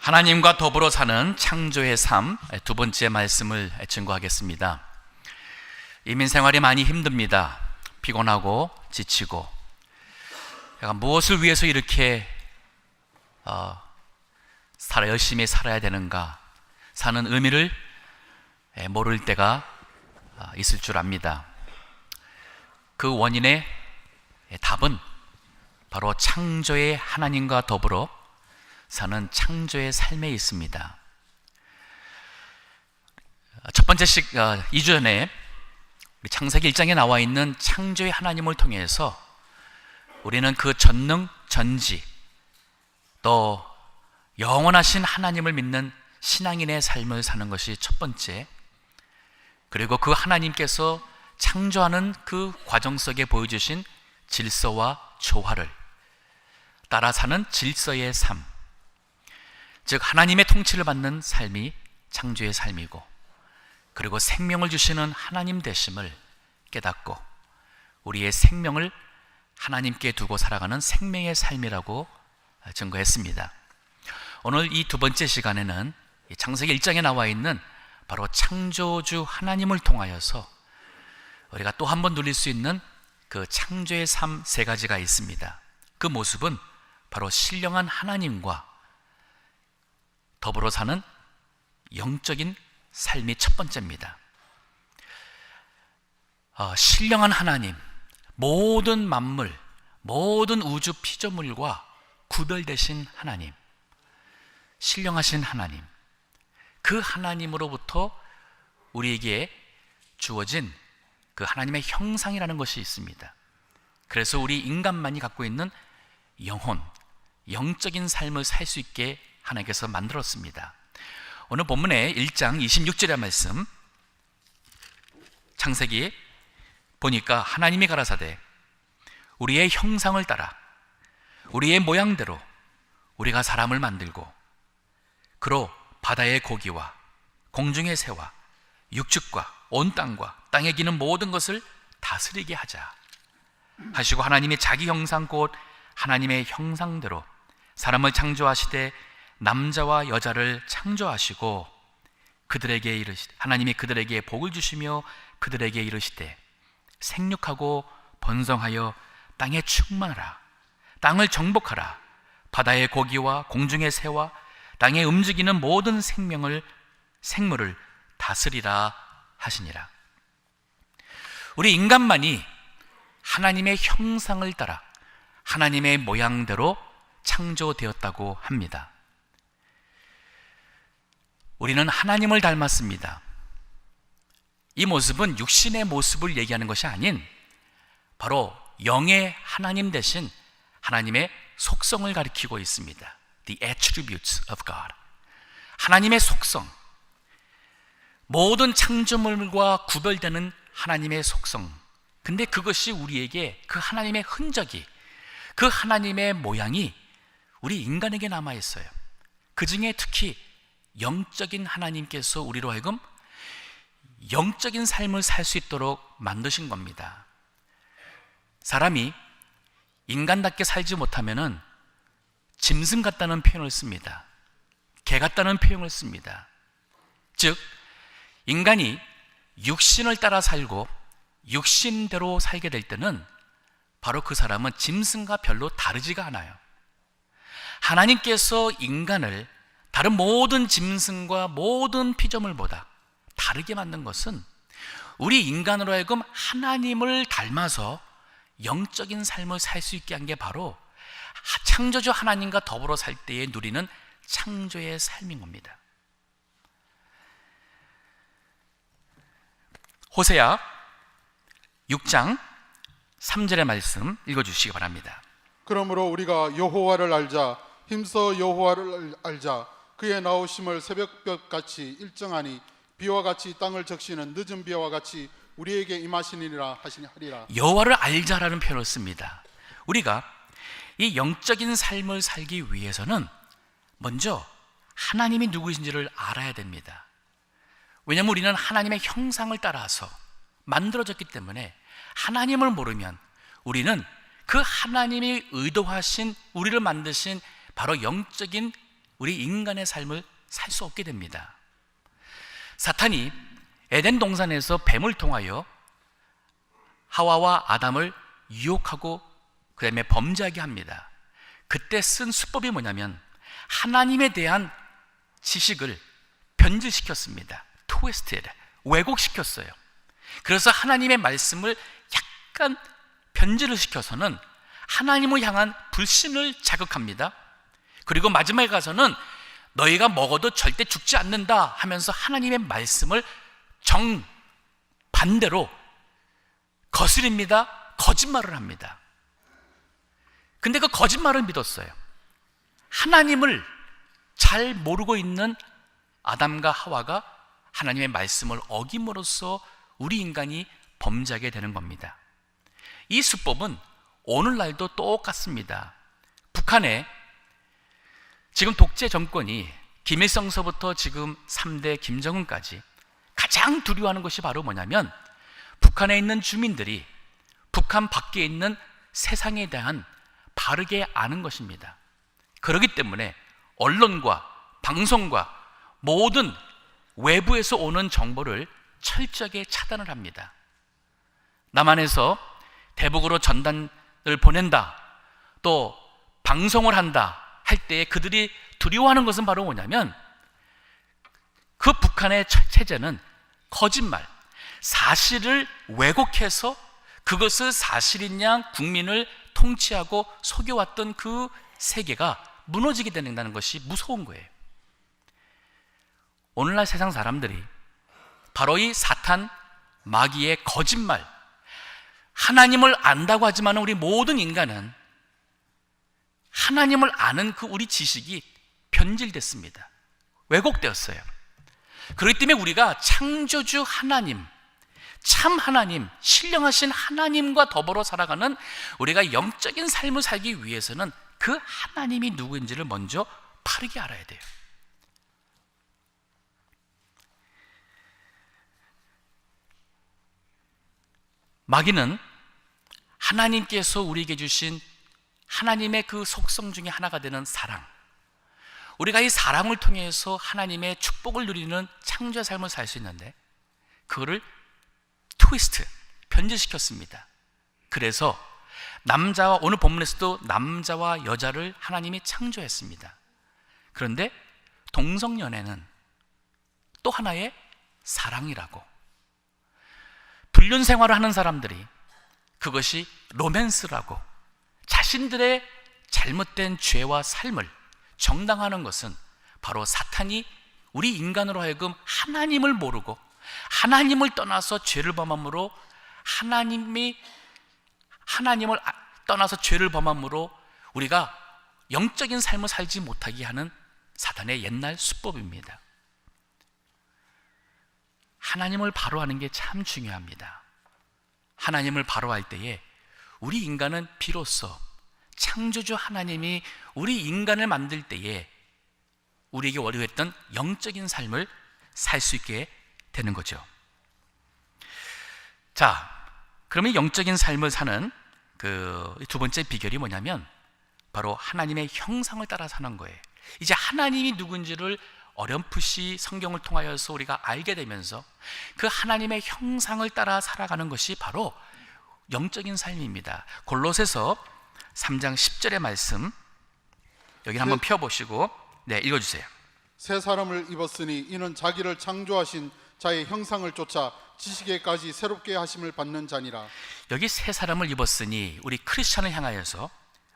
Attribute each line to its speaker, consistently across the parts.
Speaker 1: 하나님과 더불어 사는 창조의 삶 두 번째 말씀을 증거하겠습니다. 이민생활이 많이 힘듭니다. 피곤하고 지치고 무엇을 위해서 이렇게 열심히 살아야 되는가, 사는 의미를 모를 때가 있을 줄 압니다. 그 원인의 답은 바로 창조의 하나님과 더불어 사는 창조의 삶에 있습니다. 첫 번째 2주 전에 창세기 1장에 나와 있는 창조의 하나님을 통해서 우리는 그 전능, 전지, 또 영원하신 하나님을 믿는 신앙인의 삶을 사는 것이 첫 번째, 그리고 그 하나님께서 창조하는 그 과정 속에 보여주신 질서와 조화를 따라 사는 질서의 삶, 즉 하나님의 통치를 받는 삶이 창조의 삶이고, 그리고 생명을 주시는 하나님 되심을 깨닫고 우리의 생명을 하나님께 두고 살아가는 생명의 삶이라고 증거했습니다. 오늘 이 두 번째 시간에는 창세기 1장에 나와 있는 바로 창조주 하나님을 통하여서 우리가 또 한 번 누릴 수 있는 그 창조의 삶 세 가지가 있습니다. 그 모습은 바로 신령한 하나님과 더불어 사는 영적인 삶이 첫 번째입니다. 신령한 하나님, 모든 만물, 모든 우주 피조물과 구별되신 하나님, 신령하신 하나님, 그 하나님으로부터 우리에게 주어진 그 하나님의 형상이라는 것이 있습니다. 그래서 우리 인간만이 갖고 있는 영혼, 영적인 삶을 살 수 있게 하나님께서 만들었습니다. 오늘 본문의 1장 26절의 말씀, 창세기 보니까 하나님이 가라사대 우리의 형상을 따라 우리의 모양대로 우리가 사람을 만들고 그로 바다의 고기와 공중의 새와 육축과 온 땅과 땅에 기는 모든 것을 다스리게 하자 하시고, 하나님이 자기 형상 곧 하나님의 형상대로 사람을 창조하시되 남자와 여자를 창조하시고 그들에게 이르시되, 하나님이 그들에게 복을 주시며 그들에게 이르시되 생육하고 번성하여 땅에 충만하라, 땅을 정복하라, 바다의 고기와 공중의 새와 땅에 움직이는 모든 생물을 다스리라 하시니라. 우리 인간만이 하나님의 형상을 따라 하나님의 모양대로 창조되었다고 합니다. 우리는 하나님을 닮았습니다. 이 모습은 육신의 모습을 얘기하는 것이 아닌 바로 영의 하나님 대신 하나님의 속성을 가리키고 있습니다. The attributes of God. 하나님의 속성, 모든 창조물과 구별되는 하나님의 속성. 근데 그것이 우리에게 그 하나님의 흔적이, 그 하나님의 모양이 우리 인간에게 남아 있어요. 그 중에 특히 영적인 하나님께서 우리로 하여금 영적인 삶을 살 수 있도록 만드신 겁니다. 사람이 인간답게 살지 못하면은 짐승 같다는 표현을 씁니다. 개 같다는 표현을 씁니다. 즉 인간이 육신을 따라 살고 육신대로 살게 될 때는 바로 그 사람은 짐승과 별로 다르지가 않아요. 하나님께서 인간을 다른 모든 짐승과 모든 피조물보다 다르게 만든 것은 우리 인간으로 하여금 하나님을 닮아서 영적인 삶을 살 수 있게 한 게 바로 창조주 하나님과 더불어 살 때에 누리는 창조의 삶인 겁니다. 호세아 6장 3절의 말씀 읽어주시기 바랍니다.
Speaker 2: 그러므로 우리가 여호와를 알자, 힘써 여호와를 알자. 그의 나오심을 새벽볕같이 일정하니 비와 같이 땅을 적시는 늦은 비와 같이 우리에게 임하시니라 하리라.
Speaker 1: 여호와를 알자라는 표현을 씁니다. 우리가 이 영적인 삶을 살기 위해서는 먼저 하나님이 누구신지를 알아야 됩니다. 왜냐하면 우리는 하나님의 형상을 따라서 만들어졌기 때문에 하나님을 모르면 우리는 그 하나님이 의도하신, 우리를 만드신 바로 영적인 우리 인간의 삶을 살 수 없게 됩니다. 사탄이 에덴 동산에서 뱀을 통하여 하와와 아담을 유혹하고 그 다음에 범죄하게 합니다. 그때 쓴 수법이 뭐냐면 하나님에 대한 지식을 변질시켰습니다. 트위스티드, 왜곡시켰어요. 그래서 하나님의 말씀을 약간 변질을 시켜서는 하나님을 향한 불신을 자극합니다. 그리고 마지막에 가서는 너희가 먹어도 절대 죽지 않는다 하면서 하나님의 말씀을 정반대로 거스립니다. 거짓말을 합니다. 근데 그 거짓말을 믿었어요. 하나님을 잘 모르고 있는 아담과 하와가 하나님의 말씀을 어김으로써 우리 인간이 범죄하게 되는 겁니다. 이 수법은 오늘날도 똑같습니다. 북한에 지금 독재 정권이 김일성서부터 지금 3대 김정은까지 가장 두려워하는 것이 바로 뭐냐면 북한에 있는 주민들이 북한 밖에 있는 세상에 대한 바르게 아는 것입니다. 그렇기 때문에 언론과 방송과 모든 외부에서 오는 정보를 철저하게 차단을 합니다. 남한에서 대북으로 전단을 보낸다, 또 방송을 한다 할 때 그들이 두려워하는 것은 바로 뭐냐면 그 북한의 체제는 거짓말, 사실을 왜곡해서 그것을 사실인 양 국민을 통치하고 속여왔던 그 세계가 무너지게 된다는 것이 무서운 거예요. 오늘날 세상 사람들이 바로 이 사탄, 마귀의 거짓말, 하나님을 안다고 하지만 우리 모든 인간은 하나님을 아는 그 우리 지식이 변질됐습니다. 왜곡되었어요. 그렇기 때문에 우리가 창조주 하나님, 참 하나님, 신령하신 하나님과 더불어 살아가는 우리가 영적인 삶을 살기 위해서는 그 하나님이 누구인지를 먼저 바르게 알아야 돼요. 마귀는 하나님께서 우리에게 주신 하나님의 그 속성 중에 하나가 되는 사랑, 우리가 이 사랑을 통해서 하나님의 축복을 누리는 창조의 삶을 살 수 있는데 그거를 트위스트, 변질시켰습니다. 그래서 남자와, 오늘 본문에서도 남자와 여자를 하나님이 창조했습니다. 그런데 동성연애는 또 하나의 사랑이라고, 불륜 생활을 하는 사람들이 그것이 로맨스라고 자신들의 잘못된 죄와 삶을 정당화하는 것은 바로 사탄이 우리 인간으로 하여금 하나님을 모르고 하나님을 떠나서 죄를 범함으로 하나님을 떠나서 죄를 범함으로 우리가 영적인 삶을 살지 못하게 하는 사탄의 옛날 수법입니다. 하나님을 바로 하는 게 참 중요합니다. 하나님을 바로 할 때에 우리 인간은 비로소 창조주 하나님이 우리 인간을 만들 때에 우리에게 월요했던 영적인 삶을 살 수 있게 되는 거죠. 자, 그러면 영적인 삶을 사는 그 두 번째 비결이 뭐냐면 바로 하나님의 형상을 따라 사는 거예요. 이제 하나님이 누군지를 어렴풋이 성경을 통하여서 우리가 알게 되면서 그 하나님의 형상을 따라 살아가는 것이 바로 영적인 삶입니다. 골로새서 3장 10절의 말씀 여기 한번 펴보시고 읽어주세요.
Speaker 2: 새 사람을 입었으니 이는 자기를 창조하신 자의 형상을 쫓아 지식에까지 새롭게 하심을 받는 자니라.
Speaker 1: 여기 새 사람을 입었으니 우리 크리스천을 향하여서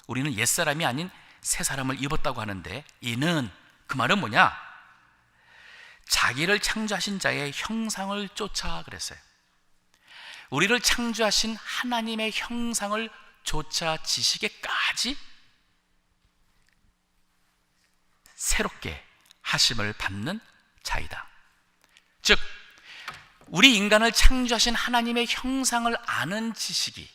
Speaker 1: 우리는 옛사람이 아닌 새 사람을 입었다고 하는데 이는 그 말은 뭐냐? 자기를 창조하신 자의 형상을 쫓아 그랬어요. 우리를 창조하신 하나님의 형상을 쫓아 지식에까지 새롭게 하심을 받는 자이다. 즉 우리 인간을 창조하신 하나님의 형상을 아는 지식이,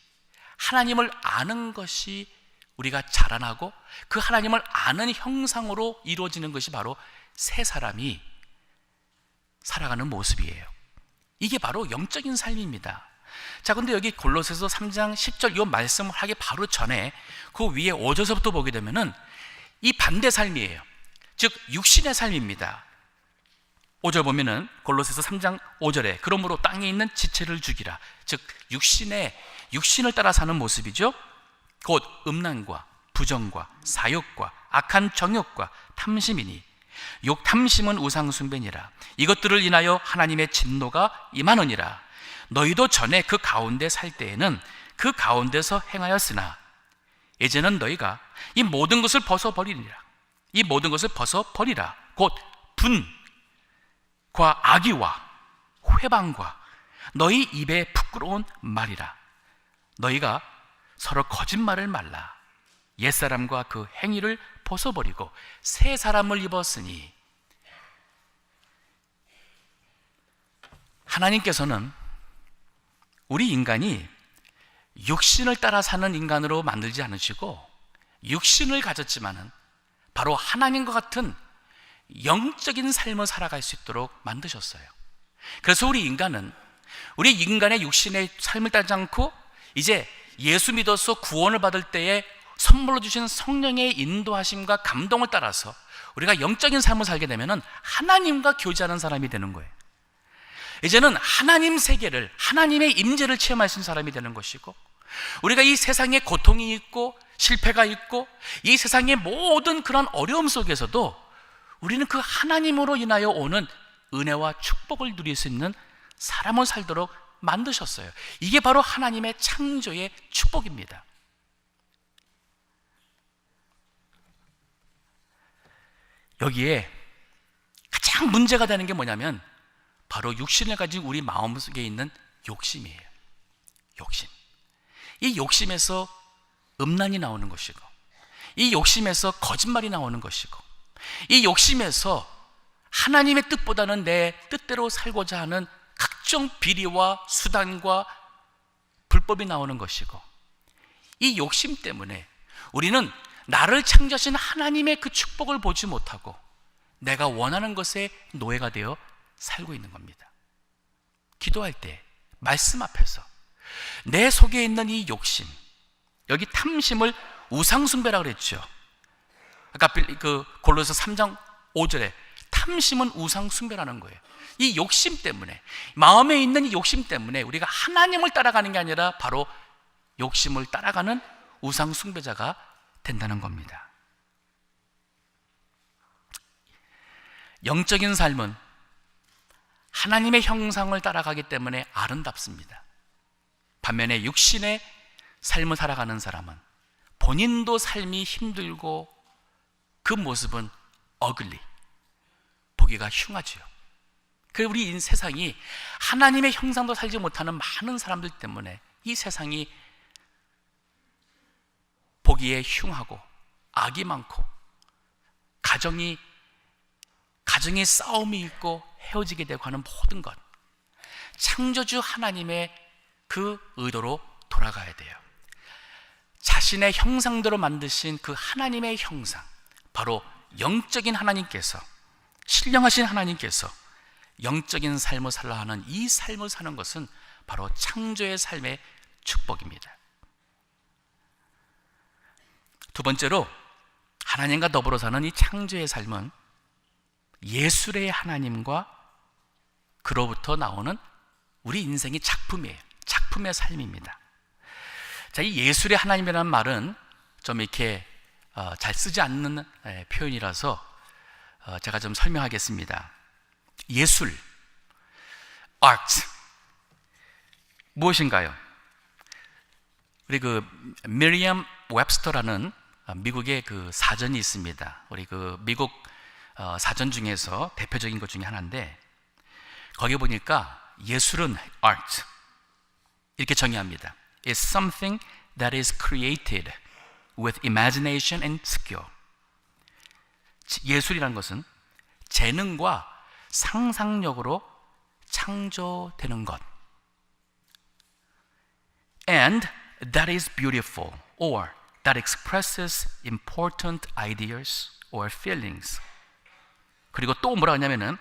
Speaker 1: 하나님을 아는 것이 우리가 자라나고 그 하나님을 아는 형상으로 이루어지는 것이 바로 새 사람이 살아가는 모습이에요. 이게 바로 영적인 삶입니다. 자, 근데 여기 골로새서 3장 10절 이 말씀을 하기 바로 전에 그 위에 5절서부터 보게 되면은 이 반대 삶이에요. 즉 육신의 삶입니다. 5절 보면은 골로새서 3장 5절에 그러므로 땅에 있는 지체를 죽이라. 즉 육신을 따라 사는 모습이죠. 곧 음란과 부정과 사욕과 악한 정욕과 탐심이니 탐심은 우상 숭배니라. 이것들을 인하여 하나님의 진노가 임하느니라. 너희도 전에 그 가운데 살 때에는 그 가운데서 행하였으나 이제는 너희가 이 모든 것을 벗어버리니라. 이 모든 것을 벗어버리라. 곧 분과 악의와 회방과 너희 입에 부끄러운 말이라. 너희가 서로 거짓말을 말라. 옛사람과 그 행위를 벗어버리고 새 사람을 입었으니. 하나님께서는 우리 인간이 육신을 따라 사는 인간으로 만들지 않으시고 육신을 가졌지만은 바로 하나님과 같은 영적인 삶을 살아갈 수 있도록 만드셨어요. 그래서 우리 인간의 육신의 삶을 따르지 않고 이제 예수 믿어서 구원을 받을 때에 선물로 주신 성령의 인도하심과 감동을 따라서 우리가 영적인 삶을 살게 되면 하나님과 교제하는 사람이 되는 거예요. 이제는 하나님 세계를, 하나님의 임재를 체험할 수 있는 사람이 되는 것이고, 우리가 이 세상에 고통이 있고 실패가 있고 이 세상의 모든 그런 어려움 속에서도 우리는 그 하나님으로 인하여 오는 은혜와 축복을 누릴 수 있는 사람을 살도록 만드셨어요. 이게 바로 하나님의 창조의 축복입니다. 여기에 가장 문제가 되는 게 뭐냐면 바로 육신을 가진 우리 마음속에 있는 욕심이에요. 욕심. 이 욕심에서 음란이 나오는 것이고, 이 욕심에서 거짓말이 나오는 것이고, 이 욕심에서 하나님의 뜻보다는 내 뜻대로 살고자 하는 각종 비리와 수단과 불법이 나오는 것이고, 이 욕심 때문에 우리는 나를 창조하신 하나님의 그 축복을 보지 못하고 내가 원하는 것에 노예가 되어 살고 있는 겁니다. 기도할 때 말씀 앞에서 내 속에 있는 이 욕심, 여기 탐심을 우상숭배라고 그랬죠. 아까 그 골로새 3장 5절에 탐심은 우상숭배라는 거예요. 이 욕심 때문에, 마음에 있는 이 욕심 때문에 우리가 하나님을 따라가는 게 아니라 바로 욕심을 따라가는 우상숭배자가 된다는 겁니다. 영적인 삶은 하나님의 형상을 따라가기 때문에 아름답습니다. 반면에 육신의 삶을 살아가는 사람은 본인도 삶이 힘들고 그 모습은 어글리, 보기가 흉하지요. 그리고 우리 세상이 하나님의 형상도 살지 못하는 많은 사람들 때문에 이 세상이 보기에 흉하고 악이 많고 가정이 싸움이 있고 헤어지게 되고 하는 모든 것, 창조주 하나님의 그 의도로 돌아가야 돼요. 자신의 형상대로 만드신 그 하나님의 형상, 바로 영적인 하나님께서, 신령하신 하나님께서 영적인 삶을 살라 하는 이 삶을 사는 것은 바로 창조의 삶의 축복입니다. 두 번째로, 하나님과 더불어 사는 이 창조의 삶은 예술의 하나님과 그로부터 나오는 우리 인생의 작품이에요. 작품의 삶입니다. 자, 이 예술의 하나님이라는 말은 좀 이렇게 잘 쓰지 않는 표현이라서 제가 좀 설명하겠습니다. 예술, art, 무엇인가요? 우리 그 미리엄 웹스터라는 미국의 그 사전이 있습니다. 우리 그 미국 사전 중에서 대표적인 것 중에 하나인데, 거기 보니까 예술은 art 이렇게 정의합니다. It's something that is created with imagination and skill. 예술이라는 것은 재능과 상상력으로 창조되는 것. And that is beautiful or that expresses important ideas or feelings. 그리고 또 뭐라 하냐면은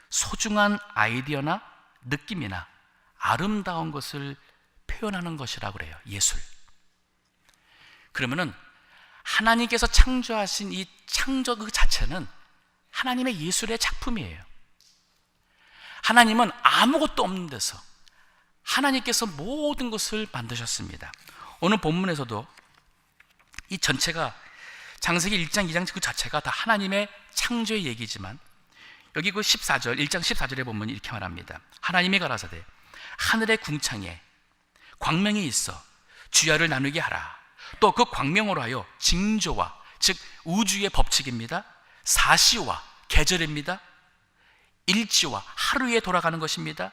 Speaker 1: 소중한 아이디어나 느낌이나 아름다운 것을 표현하는 것이라고 그래요. 예술. 그러면은 하나님께서 창조하신 이 창조 그 자체는 하나님의 예술의 작품이에요. 하나님은 아무것도 없는 데서 하나님께서 모든 것을 만드셨습니다. 오늘 본문에서도 이 전체가 창세기 1장, 2장 그 자체가 다 하나님의 창조의 얘기지만 여기 그 14절, 1장 14절에 보면 이렇게 말합니다. 하나님이 가라사대 하늘의 궁창에 광명이 있어 주야를 나누게 하라. 또 그 광명으로 하여 징조와, 즉 우주의 법칙입니다. 사시와 계절입니다. 일지와 하루에 돌아가는 것입니다.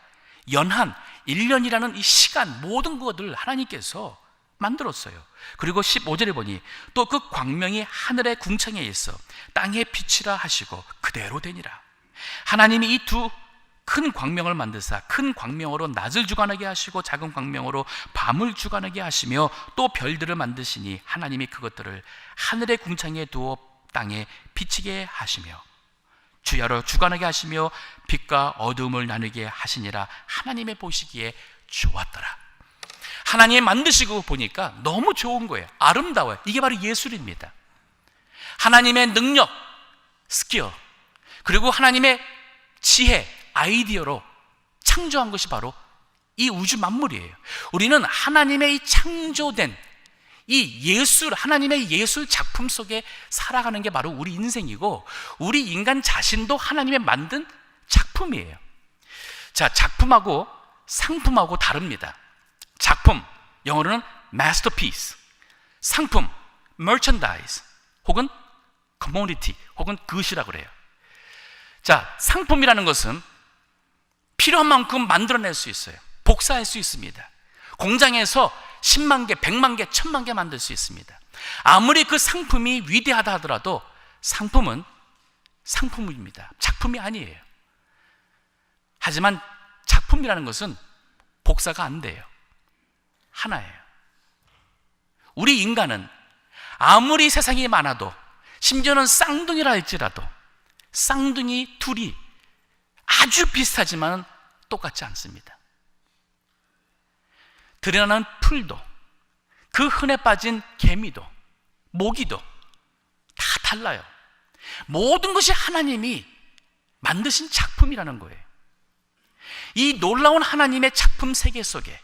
Speaker 1: 연한 1년이라는 이 시간, 모든 것을 하나님께서 만들었어요. 그리고 15절에 보니 또 그 광명이 하늘의 궁창에 있어 땅의 빛이라 하시고 그대로 되니라. 하나님이 이 두 큰 광명을 만드사 큰 광명으로 낮을 주관하게 하시고 작은 광명으로 밤을 주관하게 하시며 또 별들을 만드시니 하나님이 그것들을 하늘의 궁창에 두어 땅에 비치게 하시며 주야로 주관하게 하시며 빛과 어두움을 나누게 하시니라. 하나님의 보시기에 좋았더라. 하나님이 만드시고 보니까 너무 좋은 거예요. 아름다워요. 이게 바로 예술입니다. 하나님의 능력, 스킬, 그리고 하나님의 지혜, 아이디어로 창조한 것이 바로 이 우주 만물이에요. 우리는 하나님의 이 창조된 이 예술, 하나님의 예술 작품 속에 살아가는 게 바로 우리 인생이고, 우리 인간 자신도 하나님의 만든 작품이에요. 자, 작품하고 상품하고 다릅니다. 작품, 영어로는 masterpiece, 상품, merchandise, 혹은 commodity, 혹은 good 이라고 그래요. 자, 상품이라는 것은 필요한 만큼 만들어낼 수 있어요. 복사할 수 있습니다. 공장에서 10만 개, 100만 개, 1000만 개 만들 수 있습니다. 아무리 그 상품이 위대하다 하더라도 상품은 상품입니다. 작품이 아니에요. 하지만 작품이라는 것은 복사가 안 돼요. 하나예요. 우리 인간은 아무리 세상이 많아도, 심지어는 쌍둥이라 할지라도 쌍둥이 둘이 아주 비슷하지만 똑같지 않습니다. 들여나는 풀도, 그 흔해 빠진 개미도, 모기도 다 달라요. 모든 것이 하나님이 만드신 작품이라는 거예요. 이 놀라운 하나님의 작품 세계 속에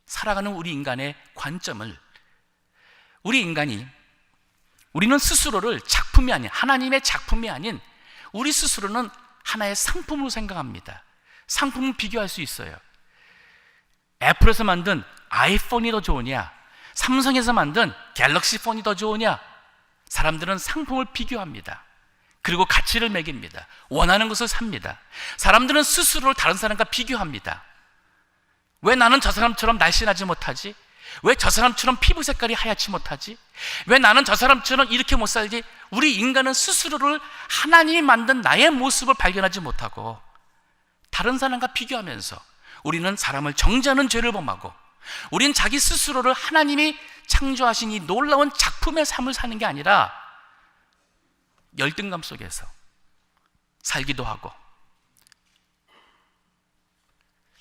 Speaker 1: 살아가는 우리 인간의 관점을, 우리는 스스로를 작품이 아닌, 하나님의 작품이 아닌 우리 스스로는 하나의 상품으로 생각합니다. 상품은 비교할 수 있어요. 애플에서 만든 아이폰이 더 좋으냐, 삼성에서 만든 갤럭시 폰이 더 좋으냐, 사람들은 상품을 비교합니다. 그리고 가치를 매깁니다. 원하는 것을 삽니다. 사람들은 스스로를 다른 사람과 비교합니다. 왜 나는 저 사람처럼 날씬하지 못하지? 왜 저 사람처럼 피부 색깔이 하얗지 못하지? 왜 나는 저 사람처럼 이렇게 못 살지? 우리 인간은 스스로를 하나님이 만든 나의 모습을 발견하지 못하고 다른 사람과 비교하면서 우리는 사람을 정죄하는 죄를 범하고, 우리는 자기 스스로를 하나님이 창조하신 이 놀라운 작품의 삶을 사는 게 아니라 열등감 속에서 살기도 하고,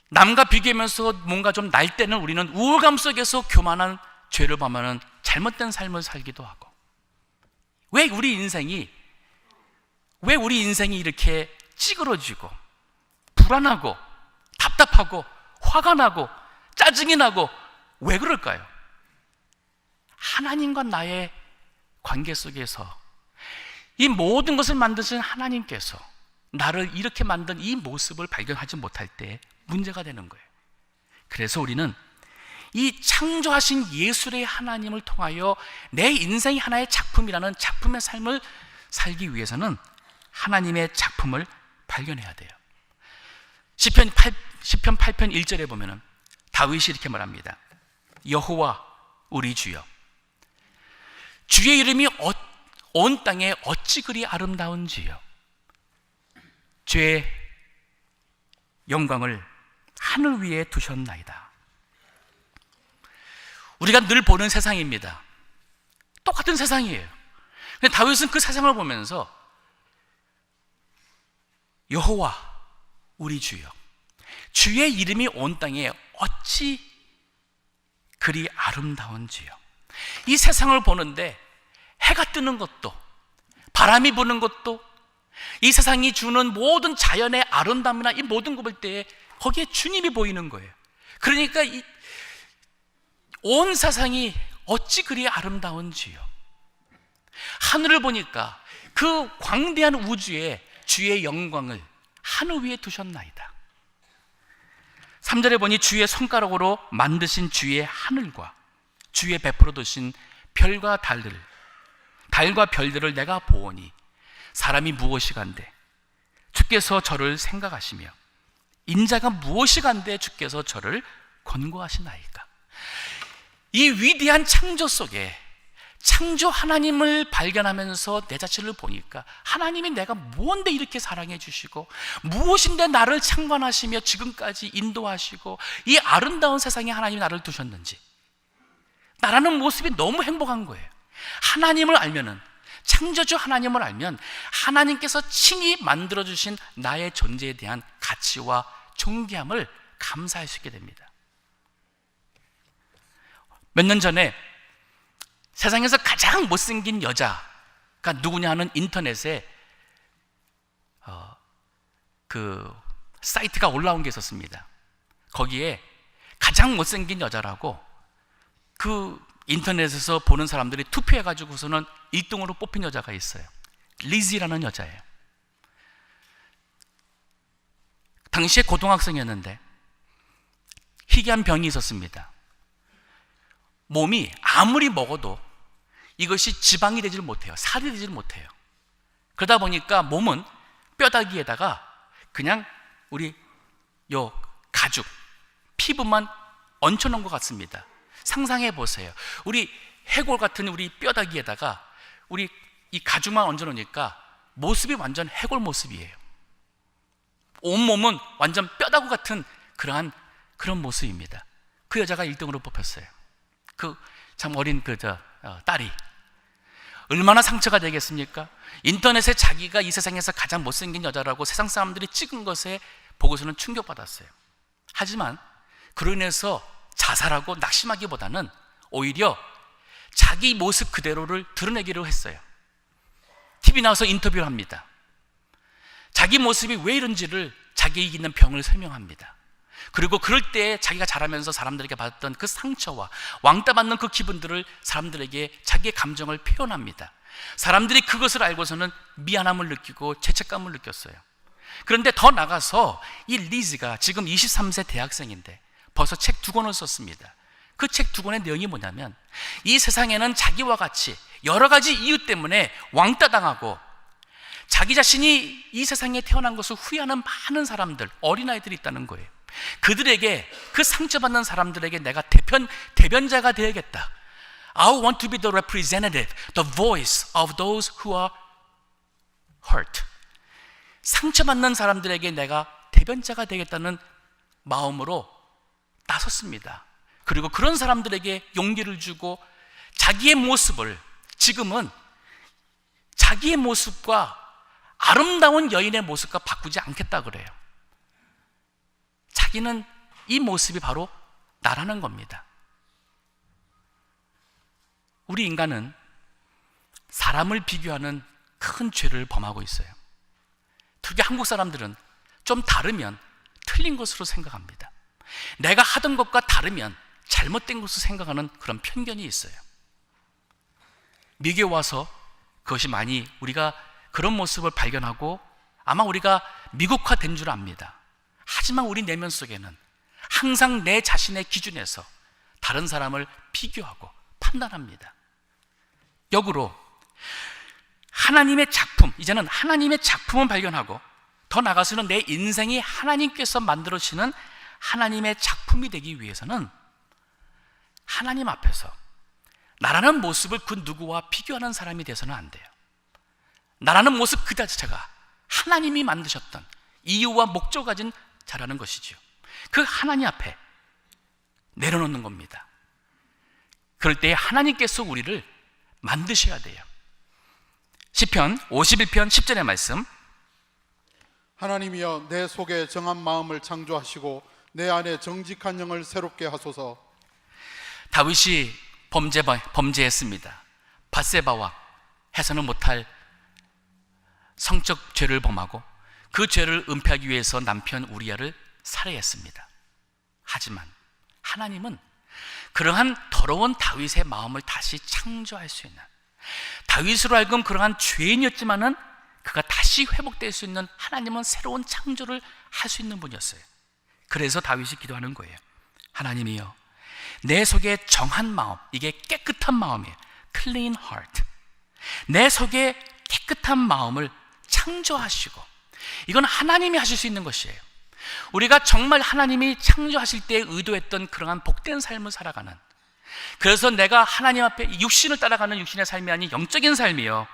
Speaker 1: 남과 비교하면서 뭔가 좀 날 때는 우리는 우울감 속에서 교만한 죄를 범하는 잘못된 삶을 살기도 하고. 왜 우리 인생이 이렇게 찌그러지고 불안하고 답답하고 화가 나고 짜증이 나고 왜 그럴까요? 하나님과 나의 관계 속에서 이 모든 것을 만드신 하나님께서 나를 이렇게 만든 이 모습을 발견하지 못할 때 문제가 되는 거예요. 그래서 우리는 이 창조하신 예술의 하나님을 통하여 내 인생이 하나의 작품이라는 작품의 삶을 살기 위해서는 하나님의 작품을 발견해야 돼요. 시편 8편 1절에 보면은 다윗이 이렇게 말합니다. 여호와 우리 주여, 주의 이름이 온 땅에 어찌 그리 아름다운지요. 주의 영광을 하늘 위에 두셨나이다. 우리가 늘 보는 세상입니다. 똑같은 세상이에요. 근데 다윗은 그 세상을 보면서 여호와 우리 주여, 주의 이름이 온 땅에 어찌 그리 아름다운지요. 이 세상을 보는데 해가 뜨는 것도, 바람이 부는 것도, 이 세상이 주는 모든 자연의 아름다움이나 이 모든 걸 볼 때 거기에 주님이 보이는 거예요. 그러니까 온 세상이 어찌 그리 아름다운지요. 하늘을 보니까 그 광대한 우주에 주의 영광을 하늘 위에 두셨나이다. 3절에 보니 주의 손가락으로 만드신 주의 하늘과 주의 베풀어 두신 별과 달과 별들을 내가 보오니 사람이 무엇이간데 주께서 저를 생각하시며 인자가 무엇이간데 주께서 저를 권고하시나이까. 이 위대한 창조 속에 창조 하나님을 발견하면서 내 자신을 보니까 하나님이 내가 뭔데 이렇게 사랑해 주시고 무엇인데 나를 창관하시며 지금까지 인도하시고 이 아름다운 세상에 하나님이 나를 두셨는지 나라는 모습이 너무 행복한 거예요. 하나님을 알면은, 창조주 하나님을 알면 하나님께서 친히 만들어주신 나의 존재에 대한 가치와 존귀함을 감사할 수 있게 됩니다. 몇 년 전에 세상에서 가장 못생긴 여자가 누구냐 하는 인터넷에 그 사이트가 올라온 게 있었습니다. 거기에 가장 못생긴 여자라고 그 인터넷에서 보는 사람들이 투표해가지고서는 1등으로 뽑힌 여자가 있어요. 리지라는 여자예요. 당시에 고등학생이었는데 희귀한 병이 있었습니다. 몸이 아무리 먹어도 이것이 지방이 되질 못해요. 살이 되질 못해요. 그러다 보니까 몸은 뼈다귀에다가 그냥 우리 요 가죽, 피부만 얹혀놓은 것 같습니다. 상상해 보세요. 우리 해골 같은 우리 뼈다귀에다가 우리 이 가죽만 얹어놓으니까 모습이 완전 해골 모습이에요. 온몸은 완전 뼈다귀 같은 그런 모습입니다. 그 여자가 1등으로 뽑혔어요. 그 참 어린 딸이 얼마나 상처가 되겠습니까? 인터넷에 자기가 이 세상에서 가장 못생긴 여자라고 세상 사람들이 찍은 것에 보고서는 충격받았어요. 하지만 그로 인해서 자살하고 낙심하기보다는 오히려 자기 모습 그대로를 드러내기로 했어요. TV 나와서 인터뷰를 합니다. 자기 모습이 왜 이런지를 자기에게 있는 병을 설명합니다. 그리고 그럴 때 자기가 자라면서 사람들에게 받았던 그 상처와 왕따 받는 그 기분들을 사람들에게 자기의 감정을 표현합니다. 사람들이 그것을 알고서는 미안함을 느끼고 죄책감을 느꼈어요. 그런데 더 나가서 이 리즈가 지금 23세 대학생인데 벌써 책 2권을 썼습니다. 그 책 2권의 내용이 뭐냐면 이 세상에는 자기와 같이 여러 가지 이유 때문에 왕따 당하고 자기 자신이 이 세상에 태어난 것을 후회하는 많은 사람들, 어린아이들이 있다는 거예요. 그들에게, 그 상처받는 사람들에게 내가 대변자가 되어야겠다. I want to be the representative, the voice of those who are hurt. 상처받는 사람들에게 내가 대변자가 되겠다는 마음으로 나섰습니다. 그리고 그런 사람들에게 용기를 주고 자기의 모습을 지금은 자기의 모습과 아름다운 여인의 모습과 바꾸지 않겠다 그래요. 자기는 이 모습이 바로 나라는 겁니다. 우리 인간은 사람을 비교하는 큰 죄를 범하고 있어요. 특히 한국 사람들은 좀 다르면 틀린 것으로 생각합니다. 내가 하던 것과 다르면 잘못된 것으로 생각하는 그런 편견이 있어요. 미국에 와서 그것이 많이 우리가 그런 모습을 발견하고 아마 우리가 미국화된 줄 압니다. 하지만 우리 내면 속에는 항상 내 자신의 기준에서 다른 사람을 비교하고 판단합니다. 역으로 하나님의 작품, 이제는 하나님의 작품을 발견하고 더 나아가서는 내 인생이 하나님께서 만들어주시는 하나님의 작품이 되기 위해서는 하나님 앞에서 나라는 모습을 그 누구와 비교하는 사람이 돼서는 안 돼요. 나라는 모습 그 자체가 하나님이 만드셨던 이유와 목적을 가진 자라는 것이지요. 그 하나님 앞에 내려놓는 겁니다. 그럴 때 하나님께서 우리를 만드셔야 돼요. 시편 51편 10절의 말씀,
Speaker 2: 하나님이여 내 속에 정한 마음을 창조하시고 내 안에 정직한 영을 새롭게 하소서.
Speaker 1: 다윗이 범죄했습니다. 밧세바와 해서는 못할 성적 죄를 범하고 그 죄를 은폐하기 위해서 남편 우리아를 살해했습니다. 하지만 하나님은 그러한 더러운 다윗의 마음을 다시 창조할 수 있는, 다윗으로 하여금 그러한 죄인이었지만은 그가 다시 회복될 수 있는, 하나님은 새로운 창조를 할 수 있는 분이었어요. 그래서 다윗이 기도하는 거예요. 하나님이여, 내 속에 정한 마음, 이게 깨끗한 마음이에요. clean heart. 내 속에 깨끗한 마음을 창조하시고, 이건 하나님이 하실 수 있는 것이에요. 우리가 정말 하나님이 창조하실 때 의도했던 그러한 복된 삶을 살아가는, 그래서 내가 하나님 앞에 육신을 따라가는 육신의 삶이 아닌 영적인 삶이요,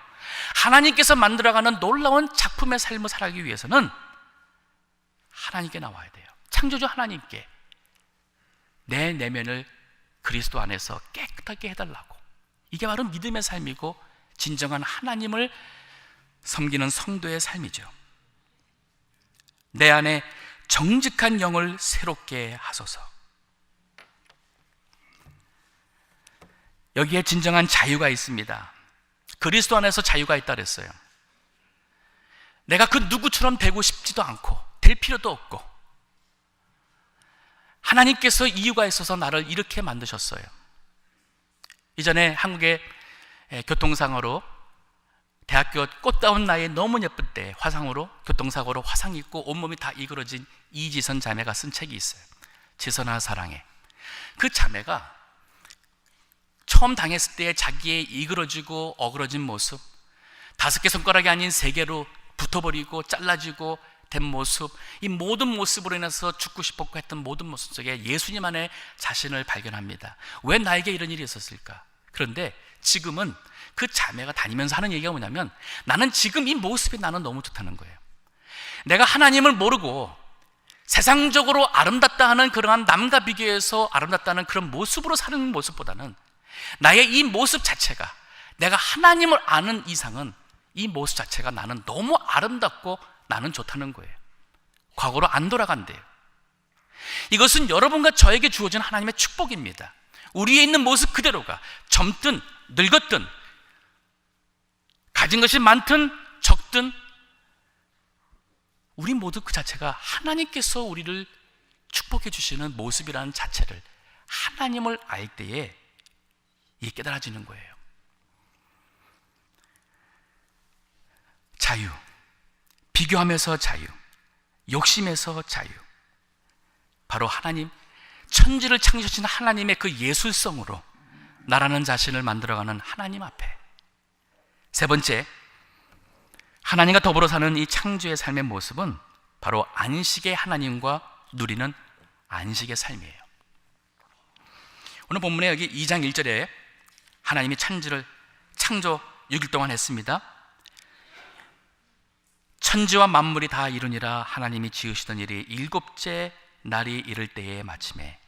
Speaker 1: 하나님께서 만들어가는 놀라운 작품의 삶을 살아가기 위해서는 하나님께 나와야 돼요. 창조주 하나님께 내 내면을 그리스도 안에서 깨끗하게 해달라고. 이게 바로 믿음의 삶이고 진정한 하나님을 섬기는 성도의 삶이죠. 내 안에 정직한 영을 새롭게 하소서. 여기에 진정한 자유가 있습니다. 그리스도 안에서 자유가 있다 그랬어요. 내가 그 누구처럼 되고 싶지도 않고 될 필요도 없고, 하나님께서 이유가 있어서 나를 이렇게 만드셨어요. 이전에 한국의 교통사고로, 대학교 꽃다운 나이에 너무 예쁠 때 화상으로, 교통사고로 화상 입고 온몸이 다 이그러진 이지선 자매가 쓴 책이 있어요. 지선아 사랑해. 그 자매가 처음 당했을 때 자기의 이그러지고 어그러진 모습, 5개 손가락이 아닌 3개로 붙어버리고 잘라지고 된 모습, 이 모든 모습으로 인해서 죽고 싶었고 했던 모든 모습 속에 예수님 안에 자신을 발견합니다. 왜 나에게 이런 일이 있었을까? 그런데 지금은 그 자매가 다니면서 하는 얘기가 뭐냐면, 나는 지금 이 모습이 나는 너무 좋다는 거예요. 내가 하나님을 모르고 세상적으로 아름답다 하는 그러한 남과 비교해서 아름답다는 그런 모습으로 사는 모습보다는 나의 이 모습 자체가, 내가 하나님을 아는 이상은 이 모습 자체가 나는 너무 아름답고 나는 좋다는 거예요. 과거로 안 돌아간대요. 이것은 여러분과 저에게 주어진 하나님의 축복입니다. 우리에 있는 모습 그대로가 젊든 늙었든 가진 것이 많든 적든 우리 모두 그 자체가 하나님께서 우리를 축복해 주시는 모습이라는 자체를 하나님을 알 때에 이게 깨달아지는 거예요. 자유, 비교하면서 자유, 욕심에서 자유, 바로 하나님, 천지를 창조하신 하나님의 그 예술성으로 나라는 자신을 만들어가는 하나님 앞에. 세 번째, 하나님과 더불어 사는 이 창조의 삶의 모습은 바로 안식의 하나님과 누리는 안식의 삶이에요. 오늘 본문에 여기 2장 1절에 하나님이 창조 6일 동안 했습니다. 천지와 만물이 다 이루니라. 하나님이 지으시던 일이 7째 날이 이를 때에 마침에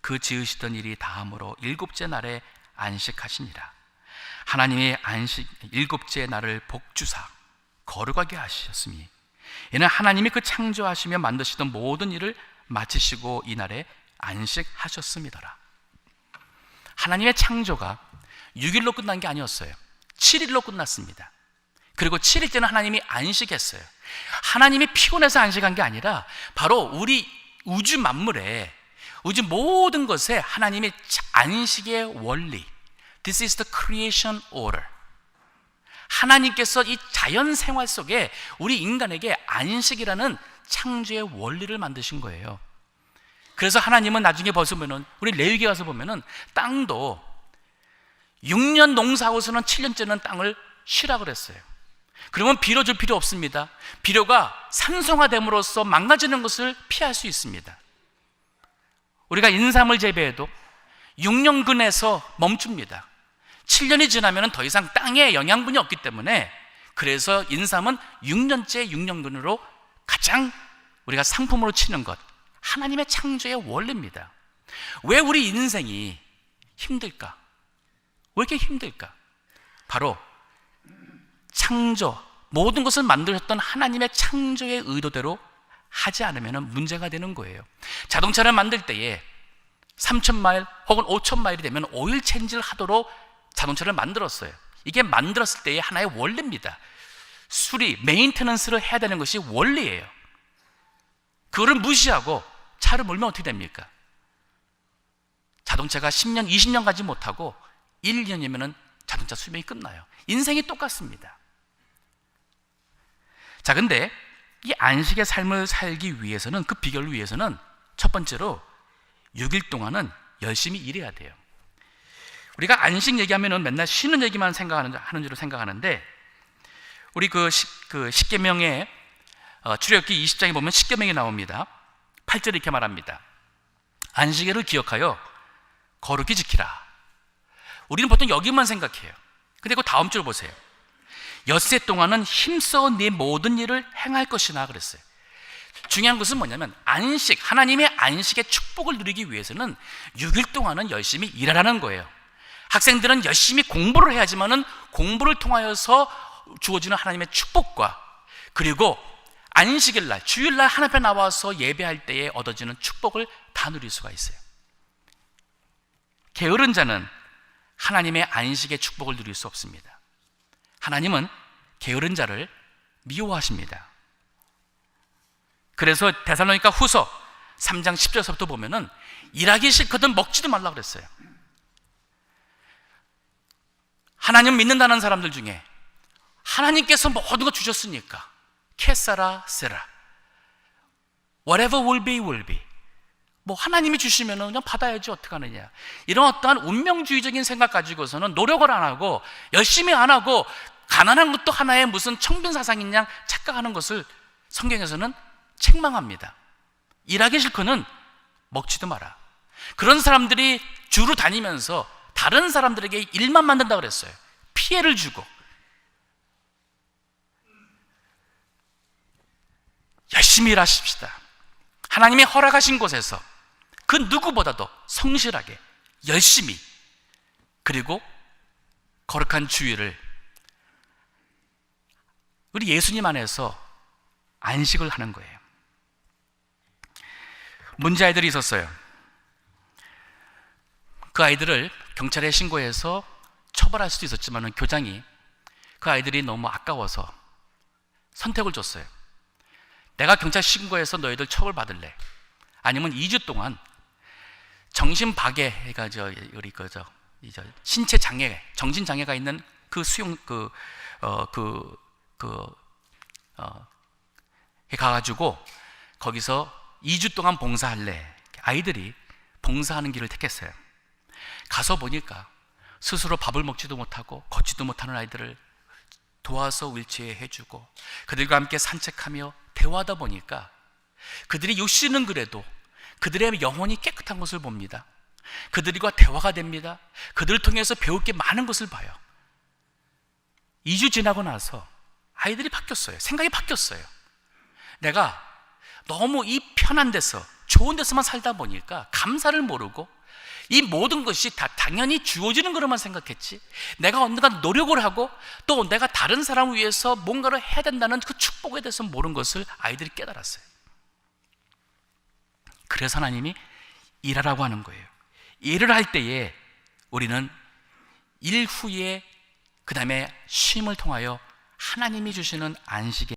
Speaker 1: 그 지으시던 일이 다함으로 7째 날에 안식하시니라. 하나님이 7째 날을 복주사 거룩하게 하셨으니 이는 하나님이 그 창조하시며 만드시던 모든 일을 마치시고 이 날에 안식하셨음이더라. 하나님의 창조가 6일로 끝난 게 아니었어요. 7일로 끝났습니다. 그리고 7일째는 하나님이 안식했어요. 하나님이 피곤해서 안식한 게 아니라 바로 우리 우주 만물에, 우주 모든 것에 하나님의 안식의 원리, This is the creation order. 하나님께서 이 자연 생활 속에 우리 인간에게 안식이라는 창조의 원리를 만드신 거예요. 그래서 하나님은 나중에 벌써 보면은, 우리 레위기 가서 보면은 땅도 6년 농사하고서는 7년째는 땅을 쉬라 그랬어요. 그러면 비료 줄 필요 없습니다. 비료가 산성화됨으로써 망가지는 것을 피할 수 있습니다. 우리가 인삼을 재배해도 6년근에서 멈춥니다. 7년이 지나면 더 이상 땅에 영양분이 없기 때문에, 그래서 인삼은 6년째 6년근으로 가장 우리가 상품으로 치는 것, 하나님의 창조의 원리입니다. 왜 우리 인생이 힘들까? 왜 이렇게 힘들까? 바로 창조, 모든 것을 만드셨던 하나님의 창조의 의도대로 하지 않으면 문제가 되는 거예요. 자동차를 만들 때에 3,000마일 혹은 5,000마일이 되면 오일 체인지를 하도록 자동차를 만들었어요. 이게 만들었을 때의 하나의 원리입니다. 수리, 메인테넌스를 해야 되는 것이 원리예요. 그거를 무시하고 차를 몰면 어떻게 됩니까? 자동차가 10년, 20년 가지 못하고 1, 2년이면 자동차 수명이 끝나요. 인생이 똑같습니다. 자, 근데 이 안식의 삶을 살기 위해서는, 그 비결을 위해서는 첫 번째로 6일 동안은 열심히 일해야 돼요. 우리가 안식 얘기하면은 맨날 쉬는 얘기만 하는 줄로 생각하는데, 우리 그 십계명의 출애굽기 20장에 보면 십계명이 나옵니다. 8절에 이렇게 말합니다. 안식일을 기억하여 거룩히 지키라. 우리는 보통 여기만 생각해요. 근데 그 다음 줄 보세요. 엿새 동안은 힘써 네 모든 일을 행할 것이나 그랬어요. 중요한 것은 뭐냐면 안식, 하나님의 안식의 축복을 누리기 위해서는 6일 동안은 열심히 일하라는 거예요. 학생들은 열심히 공부를 해야지만은 공부를 통하여서 주어지는 하나님의 축복과, 그리고 안식일 날, 주일 날 하나님 앞에 나와서 예배할 때에 얻어지는 축복을 다 누릴 수가 있어요. 게으른 자는 하나님의 안식의 축복을 누릴 수 없습니다. 하나님은 게으른 자를 미워하십니다. 그래서 데살로니가 후서 3장 10절서부터 보면은 일하기 싫거든 먹지도 말라 그랬어요. 하나님 믿는다는 사람들 중에 하나님께서 모든 것 주셨으니까 캐사라 세라, whatever will be will be, 뭐 하나님이 주시면 그냥 받아야지 어떡하느냐, 이런 어떠한 운명주의적인 생각 가지고서는 노력을 안 하고 열심히 안 하고 가난한 것도 하나의 무슨 청빈사상인 양 착각하는 것을 성경에서는 책망합니다. 일하기 싫거든 먹지도 마라. 그런 사람들이 주로 다니면서 다른 사람들에게 일만 만든다고 그랬어요. 피해를 주고. 열심히 일하십시다. 하나님이 허락하신 곳에서 그 누구보다도 성실하게 열심히, 그리고 거룩한 주일을 우리 예수님 안에서 안식을 하는 거예요. 문제아이들이 있었어요. 그 아이들을 경찰에 신고해서 처벌할 수도 있었지만 교장이 그 아이들이 너무 아까워서 선택을 줬어요. 내가 경찰 신고해서 너희들 처벌받을래? 아니면 2주 동안 정신박애, 신체 장애, 정신 장애가 있는 그 가가지고 거기서 2주 동안 봉사할래? 아이들이 봉사하는 길을 택했어요. 가서 보니까 스스로 밥을 먹지도 못하고 걷지도 못하는 아이들을 도와서 윌체어에 해주고 그들과 함께 산책하며 대화하다 보니까 그들이 육신은 그래도 그들의 영혼이 깨끗한 것을 봅니다. 그들과 대화가 됩니다. 그들을 통해서 배울 게 많은 것을 봐요. 2주 지나고 나서 아이들이 바뀌었어요. 생각이 바뀌었어요. 내가 너무 이 편한 데서, 좋은 데서만 살다 보니까 감사를 모르고 이 모든 것이 다 당연히 주어지는 거로만 생각했지, 내가 언젠가 노력을 하고 또 내가 다른 사람을 위해서 뭔가를 해야 된다는 그 축복에 대해서 모르는 것을 아이들이 깨달았어요. 그래서 하나님이 일하라고 하는 거예요. 일을 할 때에 우리는 일 후에 그 다음에 쉼을 통하여 하나님이 주시는 안식에